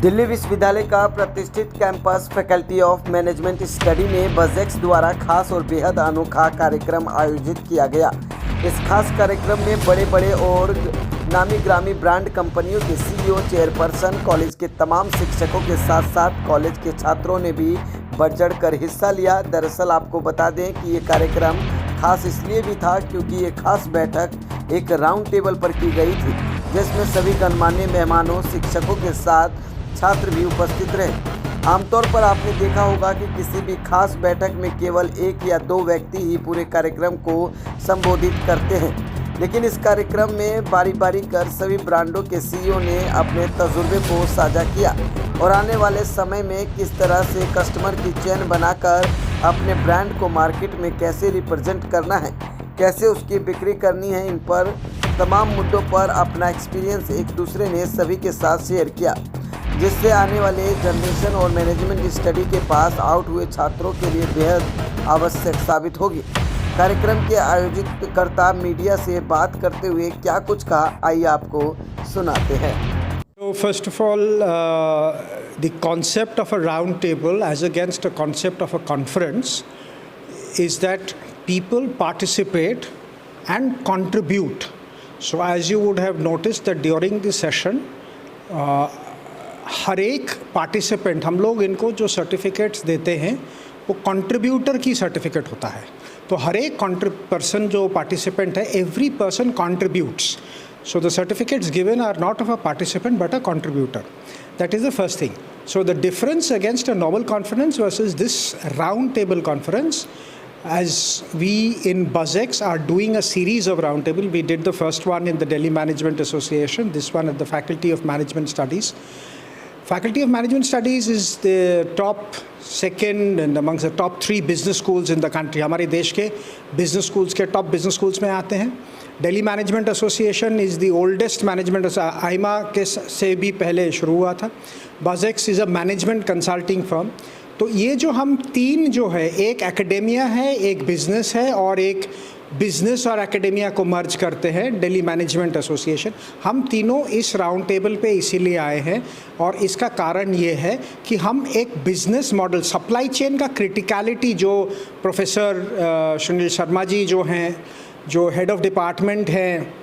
दिल्ली विश्वविद्यालय का प्रतिष्ठित campus faculty of management study में बजेक्स द्वारा खास और बेहद अनोखा कार्यक्रम आयोजित किया गया। इस खास कार्यक्रम में बड़े बड़े और नामी ग्रामी ब्रांड कंपनियों के सीईओ, चेयरपर्सन, कॉलेज के तमाम शिक्षकों के साथ साथ कॉलेज के छात्रों ने भी बढ़ चढ़कर हिस्सा लिया। दरअसल आपको बता दें कि ये कार्यक्रम खास इसलिए भी था क्योंकि ये खास बैठक एक राउंड टेबल पर की गई थी, जिसमें सभी गणमान्य मेहमानों, शिक्षकों के साथ छात्र भी उपस्थित रहे। आमतौर पर आपने देखा होगा कि किसी भी खास बैठक में केवल एक या दो व्यक्ति ही पूरे कार्यक्रम को संबोधित करते हैं, लेकिन इस कार्यक्रम में बारी बारी कर सभी ब्रांडों के सीईओ ने अपने तजुर्बे को साझा किया और आने वाले समय में किस तरह से कस्टमर की चेन बनाकर अपने ब्रांड को मार्केट में कैसे रिप्रेजेंट करना है, कैसे उसकी बिक्री करनी है, इन पर तमाम मुद्दों पर अपना एक्सपीरियंस एक दूसरे ने सभी के साथ शेयर किया, जिससे आने वाले जनरेशन और मैनेजमेंट स्टडी के पास आउट हुए छात्रों के लिए बेहद आवश्यक साबित होगी। कार्यक्रम के आयोजितकर्ता मीडिया से बात करते हुए क्या कुछ कहा, आइए आपको सुनाते हैं। So first of all, the concept of a round table as against a concept of a conference is that people participate and contribute. So as you would have noticed that during the session, हर एक participant, हम लोग इनको जो certificates देते हैं वो contributor की certificate होता है। तो हर एक पर्सन जो पार्टिसिपेंट है, every person contributes. So the certificates given are not of a participant but a contributor. That is the first thing. So the difference against a normal conference versus this round table conference, as we in BuzzX are doing a series of roundtable. We did the first one in the Delhi Management Association, this one at the Faculty of Management Studies. Faculty of Management Studies is the top second and amongst the top 3 business schools in the country. हमारे देश के business schools के top business schools में आते हैं. Delhi Management Association is the oldest management, AIMA के से भी पहले शुरू हुआ था. BuzzX is a management consulting firm. तो ये जो हम 3 जो है, एक एकेडेमिया है, एक बिजनेस है और एक बिजनेस और एकेडेमिया को मर्ज करते हैं दिल्ली मैनेजमेंट एसोसिएशन. हम तीनों इस राउंड टेबल पे इसीलिए आए हैं और इसका कारण ये है कि हम एक बिजनेस मॉडल, सप्लाई चेन का क्रिटिकलिटी, जो प्रोफेसर सुनील शर्मा जी जो हैं, जो हेड ऑफ डिपार्टमेंट हैं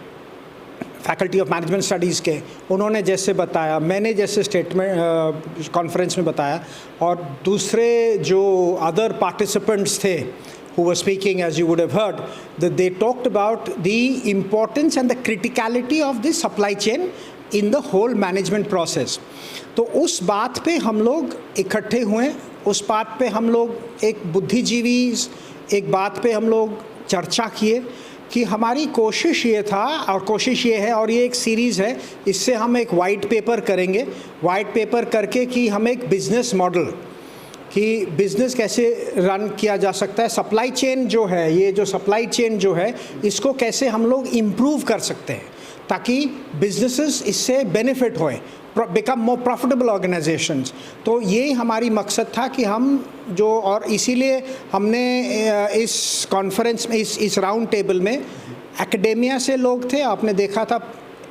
फैकल्टी ऑफ मैनेजमेंट स्टडीज़ के, उन्होंने जैसे बताया, मैंने जैसे स्टेटमेंट कॉन्फ्रेंस में बताया, और दूसरे जो अदर पार्टिसिपेंट्स थे who were speaking, as you would have heard, that they talked about the importance and the criticality of the supply chain in the whole management process. तो उस बात पे हम लोग इकट्ठे हुए, उस बात पे हम लोग एक बुद्धिजीवी, एक बात पे हम लोग चर्चा किए कि हमारी कोशिश ये था और कोशिश ये है, और ये एक सीरीज़ है, इससे हम एक वाइट पेपर करेंगे, वाइट पेपर करके कि हम एक बिज़नेस मॉडल कि बिज़नेस कैसे रन किया जा सकता है, सप्लाई चेन जो है, ये जो सप्लाई चेन जो है, इसको कैसे हम लोग इम्प्रूव कर सकते हैं ताकि बिजनेसेस इससे बेनिफिट होए, बिकम मोर प्रॉफिटेबल ऑर्गेनाइजेशंस. तो ये हमारी मकसद था कि हम जो, और इसीलिए हमने इस कॉन्फ्रेंस में, इस राउंड टेबल में एकेडेमिया से लोग थे, आपने देखा था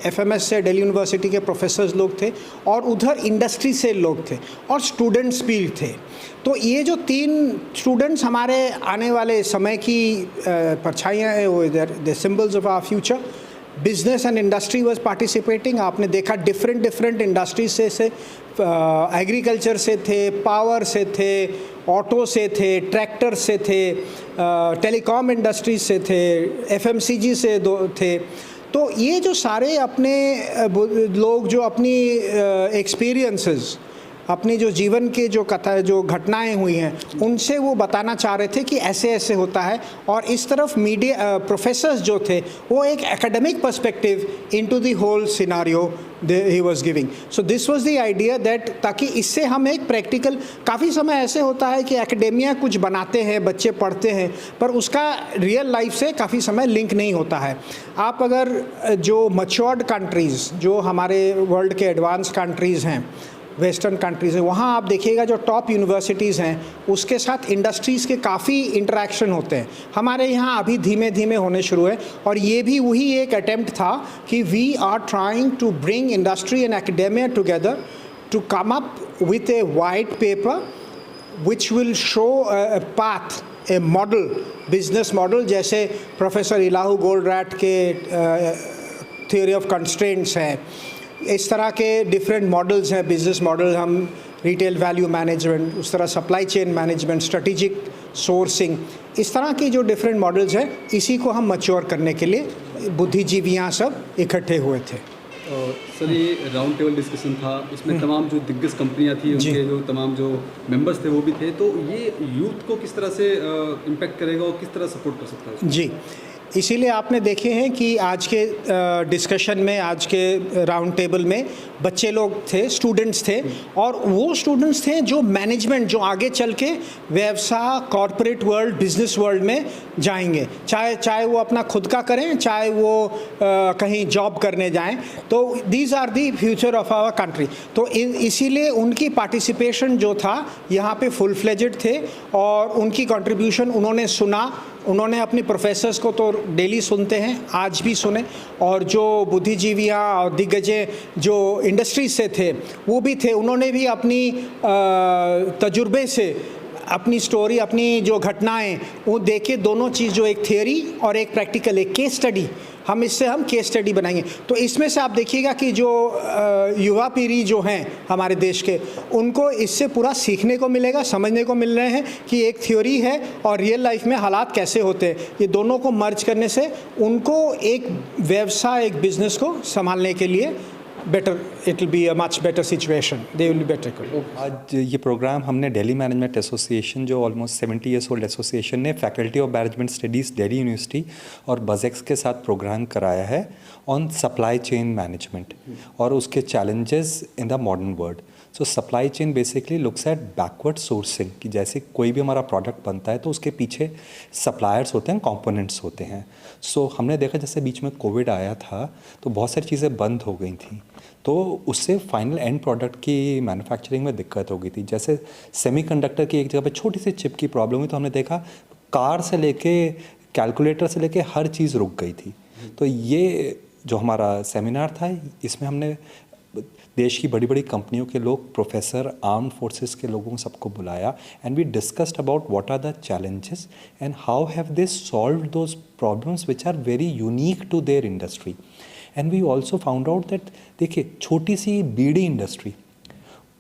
एफएमएस से, दिल्ली यूनिवर्सिटी के प्रोफेसर्स लोग थे, और उधर इंडस्ट्री से लोग थे और स्टूडेंट्स भी थे. तो ये जो 3 स्टूडेंट्स हमारे आने वाले समय की परछाइयाँ हैं, वो the symbols of our future. Business and industry was participating. आपने देखा डिफरेंट इंडस्ट्रीज से एग्रीकल्चर से थे, पावर से थे, ऑटो से थे, ट्रैक्टर से थे, टेलीकॉम इंडस्ट्रीज से थे, एफएमसीजी से थे. तो ये जो सारे अपने लोग जो अपनी एक्सपीरियंसेस, अपनी जो जीवन के जो कथा, जो घटनाएं हुई हैं, उनसे वो बताना चाह रहे थे कि ऐसे ऐसे होता है. और इस तरफ मीडिया प्रोफेसर्स जो थे, वो एक academic perspective into the whole scenario ही was giving. So this was the idea that, ताकि इससे हम एक प्रैक्टिकल, काफ़ी समय ऐसे होता है कि एकेडेमिया कुछ बनाते हैं, बच्चे पढ़ते हैं, पर उसका रियल लाइफ से काफ़ी समय लिंक नहीं होता है. आप अगर जो मच्योर्ड कंट्रीज़, जो हमारे वर्ल्ड के एडवांस कंट्रीज़ हैं, वेस्टर्न कंट्रीज़ हैं, वहाँ आप देखिएगा जो टॉप यूनिवर्सिटीज़ हैं, उसके साथ इंडस्ट्रीज़ के काफ़ी इंटरेक्शन होते हैं. हमारे यहाँ अभी धीमे धीमे होने शुरू है, और ये भी वही एक अटेम्प्ट था कि we are trying to bring industry and academia together to come up with a white paper which will show a path, a model, business model, जैसे प्रोफेसर इलाहू गोल्डरैट के theory of constraints है, इस तरह के different models हैं, business model, हम retail value management, उस तरह supply chain management, strategic sourcing, इस तरह की जो डिफरेंट मॉडल्स हैं, इसी को हम मैच्योर करने के लिए बुद्धिजीवी यहाँ सब इकट्ठे हुए थे। सर, ये राउंड टेबल डिस्कशन था, इसमें तमाम जो दिग्गज कंपनियां थी, उनके जो तमाम जो मेंबर्स थे वो भी थे, तो ये यूथ को किस तरह से इम्पैक्ट करेगा और किस तरह सपोर्ट कर सकता है? जी, इसीलिए आपने देखे हैं कि आज के डिस्कशन में, आज के राउंड टेबल में बच्चे लोग थे, स्टूडेंट्स थे, और वो स्टूडेंट्स थे जो मैनेजमेंट, जो आगे चल के व्यवसाय, कॉरपोरेट वर्ल्ड, बिजनेस वर्ल्ड में जाएंगे, चाहे वो अपना खुद का करें, चाहे वो कहीं जॉब करने जाएं, तो these are the future of our country. तो इसीलिए उनकी पार्टिसिपेशन जो था यहाँ पे फुल फ्लेजेड थे, और उनकी कंट्रीब्यूशन उन्होंने सुना, उन्होंने अपने प्रोफेसर्स को तो डेली सुनते हैं, आज भी सुने, और जो बुद्धिजीवियाँ और दिग्गज जो इंडस्ट्री से थे वो भी थे, उन्होंने भी अपनी तजुर्बे से अपनी स्टोरी, अपनी जो घटनाएं वो देखे, दोनों चीज़, जो एक थियरी और एक प्रैक्टिकल, एक केस स्टडी, हम केस स्टडी बनाएंगे। तो इसमें से आप देखिएगा कि जो युवा पीढ़ी जो हैं हमारे देश के, उनको इससे पूरा सीखने को मिलेगा, समझने को मिल रहे हैं कि एक थ्योरी है और रियल लाइफ में हालात कैसे होते हैं। ये दोनों को मर्ज करने से उनको एक व्यवसाय, एक बिजनेस को संभालने के लिए better, it will be a much better situation, they will be better. आज ये प्रोग्राम हमने दिल्ली मैनेजमेंट एसोसिएशन, जो ऑलमोस्ट 70 ईयर्स ओल्ड एसोसिएशन ने faculty of management studies Delhi university और बजेक्स के साथ प्रोग्राम कराया है ऑन सप्लाई चेन मैनेजमेंट और उसके challenges in the modern world. So supply chain basically looks at backward sourcing, कि जैसे कोई भी हमारा प्रोडक्ट बनता है तो उसके पीछे सप्लायर्स होते हैं, कंपोनेंट्स होते हैं। सो हमने देखा जैसे बीच में कोविड आया था तो बहुत सारी चीज़ें बंद हो गई थी, तो उससे फाइनल एंड प्रोडक्ट की मैन्युफैक्चरिंग में दिक्कत हो गई थी। जैसे सेमीकंडक्टर की एक जगह पे छोटी सी चिप की प्रॉब्लम हुई तो हमने देखा कार से लेके कैलकुलेटर से लेके हर चीज़ रुक गई थी। तो ये जो हमारा सेमिनार था, इसमें हमने देश की बड़ी बड़ी कंपनियों के लोग, प्रोफेसर, आर्म्ड फोर्सेस के लोगों सबको बुलाया, and we discussed about what are the challenges and how have they solved those problems which are very unique to their industry. And we also found out that, देखिए छोटी सी बीड़ी industry,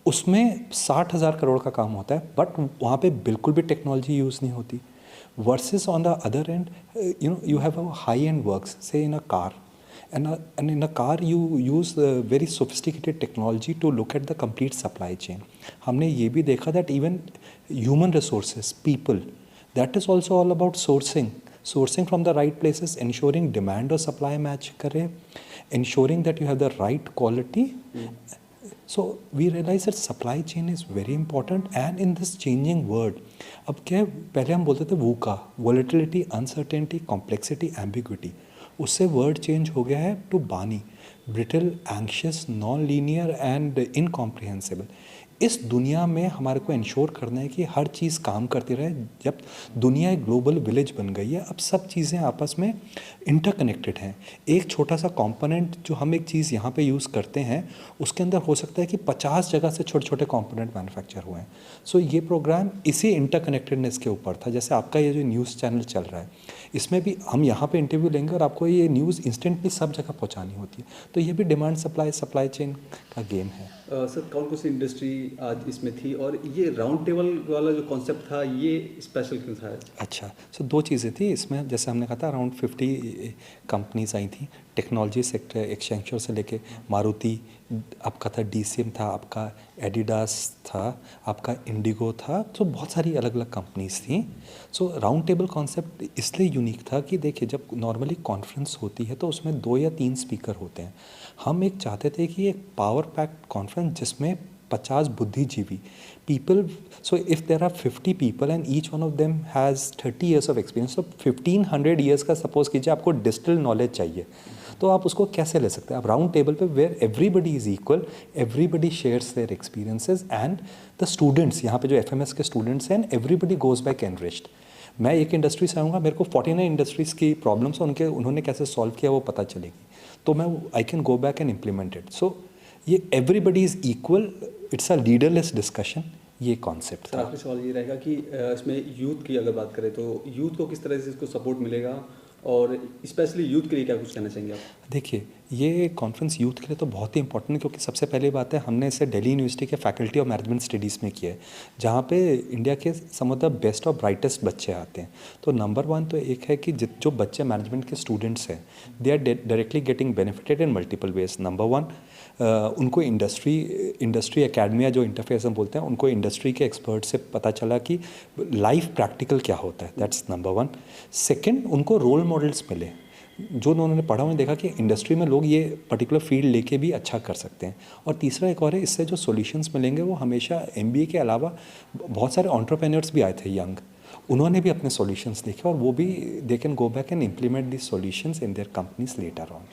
उसमें 60,000 करोड़ का काम होता है, बट वहाँ पे बिल्कुल भी टेक्नोलॉजी यूज़ नहीं होती। Versus on the other and, you have a high-end works, say in a car, and in a car you use very sophisticated technology to look at the complete supply chain. हमने ये भी देखा that even human resources, people, that is also all about sourcing from the right places, ensuring demand और supply match करे, ensuring that you have the right quality. So we realize that supply chain is very important, and in this changing world, अब क्या है, पहले हम बोलते थे VUCA, volatility, uncertainty, complexity, ambiguity, उससे वर्ड चेंज हो गया है टू बानी, brittle, anxious, non linear and incomprehensible. इस दुनिया में हमारे को इंश्योर करना है कि हर चीज़ काम करती रहे। जब दुनिया एक ग्लोबल विलेज बन गई है, अब सब चीज़ें आपस में इंटरकनेक्टेड हैं। एक छोटा सा कंपोनेंट जो हम एक चीज़ यहाँ पे यूज़ करते हैं, उसके अंदर हो सकता है कि 50 जगह से छोटे छोटे कंपोनेंट मैन्युफैक्चर हुए हैं। सो ये प्रोग्राम इसी इंटरकनेक्टेडनेस के ऊपर था। जैसे आपका ये जो न्यूज़ चैनल चल रहा है, इसमें भी हम यहाँ पे इंटरव्यू लेंगे और आपको ये न्यूज़ इंस्टेंटली सब जगह पहुँचानी होती है। तो ये भी डिमांड सप्लाई चेन का गेम है। सर, कौन कौन सी इंडस्ट्री आज इसमें थी, और ये राउंड टेबल वाला जो कॉन्सेप्ट था ये स्पेशल क्यों था? अच्छा, सो दो चीज़ें थी इसमें। जैसे हमने कहा था अराउंड 50 कंपनीज आई थी, टेक्नोलॉजी सेक्टर, एक्सचेंजर से लेके मारुति, आपका था DCM था, आपका एडिडास था, आपका इंडिगो था, तो बहुत सारी अलग अलग कंपनीज थी। सो राउंड टेबल कॉन्सेप्ट इसलिए यूनिक था कि देखिए, जब नॉर्मली कॉन्फ्रेंस होती है तो उसमें 2 या 3 स्पीकर होते हैं। हम एक चाहते थे कि एक पावर पैक्ड कॉन्फ्रेंस जिसमें 50 बुद्धिजीवी people, so if there are 50 people and each one of them has 30 years of experience, so 1500 years का सपोज कीजिए आपको डिजिटल नॉलेज चाहिए, तो आप उसको कैसे ले सकते हैं? आप राउंड टेबल पे where everybody is equal, everybody shares their experiences, and the students, यहाँ पे जो FMS के स्टूडेंट्स हैं, एवरीबडी गोज बैक एनरिच्ड। मैं एक इंडस्ट्री से आऊँगा, मेरे को 49 इंडस्ट्रीज़ की प्रॉब्लम्स उन्होंने कैसे सॉल्व किया वो पता चलेगी, तो मैं I can go back and implement it. So ये everybody is equal it's a leaderless discussion, ये कॉन्सेप्ट सर था। आखिरी सवाल ये रहेगा कि इसमें यूथ की अगर बात करें तो यूथ को किस तरह से इसको सपोर्ट मिलेगा और स्पेशली यूथ के लिए क्या कुछ कहना चाहेंगे आप? देखिए, ये कॉन्फ्रेंस यूथ के लिए तो बहुत ही इंपॉर्टेंट है, क्योंकि सबसे पहली बात है हमने इसे दिल्ली यूनिवर्सिटी के फैकल्टी ऑफ मैनेजमेंट स्टडीज़ में किया है, जहाँ पे इंडिया के सम ऑफ द बेस्ट और ब्राइटेस्ट बच्चे आते हैं। तो नंबर वन तो एक है कि जो बच्चे मैनेजमेंट के स्टूडेंट्स हैं, they are directly getting benefited in multiple ways. Number one, उनको इंडस्ट्री एकेडमिया जो इंटरफेस हम बोलते हैं, उनको इंडस्ट्री के एक्सपर्ट से पता चला कि लाइफ प्रैक्टिकल क्या होता है, दैट्स नंबर वन। सेकेंड, उनको रोल मॉडल्स मिले, जो उन्होंने पढ़ा, उन्होंने देखा कि इंडस्ट्री में लोग ये पर्टिकुलर फील्ड लेके भी अच्छा कर सकते हैं। और तीसरा एक और है, इससे जो सॉल्यूशंस मिलेंगे वो हमेशा MBA के अलावा बहुत सारे एंटरप्रेन्योर्स भी आए थे यंग, उन्होंने भी अपने सॉल्यूशंस देखे और वो भी they can go back and implement this solutions in their companies later on.